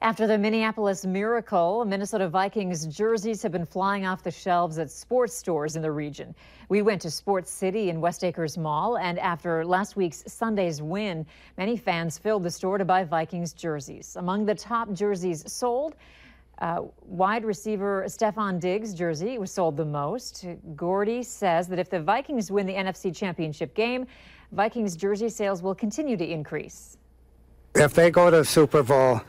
After the Minneapolis Miracle, Minnesota Vikings jerseys have been flying off the shelves at sports stores in the region. We went to Sports City in West Acres Mall, and after last week's Sunday's win, many fans filled the store to buy Vikings jerseys. Among the top jerseys sold, wide receiver Stephon Diggs' jersey was sold the most. Gordy says that if the Vikings win the NFC Championship game, Vikings jersey sales will continue to increase. If they go to the Super Bowl,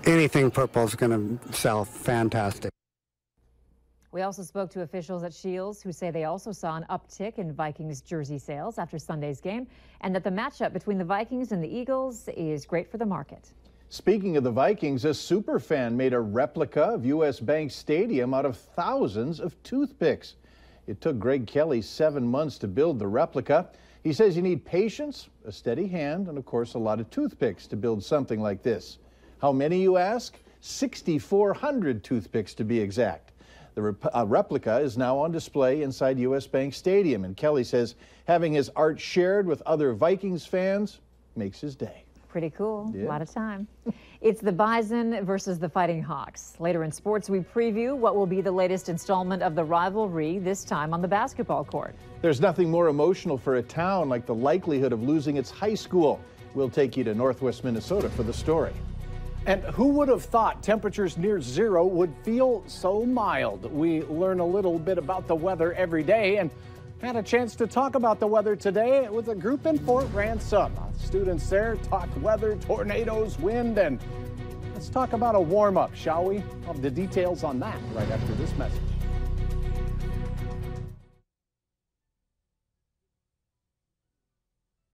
anything purple is going to sell fantastic. We also spoke to officials at Shields who say they also saw an uptick in Vikings jersey sales after Sunday's game, and that the matchup between the Vikings and the Eagles is great for the market. Speaking of the Vikings, a superfan made a replica of U.S. Bank Stadium out of thousands of toothpicks. It took Greg Kelly 7 months to build the replica. He says you need patience, a steady hand, and of course a lot of toothpicks to build something like this. How many, you ask? 6,400 toothpicks to be exact. The replica is now on display inside U.S. Bank Stadium, and Kelly says having his art shared with other Vikings fans makes his day. Pretty cool. Yeah. A lot of time. It's the Bison versus the Fighting Hawks. Later in sports, we preview what will be the latest installment of the rivalry, this time on the basketball court. There's nothing more emotional for a town like the likelihood of losing its high school. We'll take you to Northwest Minnesota for the story. And who would have thought temperatures near zero would feel so mild? We learn a little bit about the weather every day and had a chance to talk about the weather today with a group in Fort Ransom. Students there talked weather, tornadoes, wind, and let's talk about a warm-up, shall we? Of the details on that right after this message.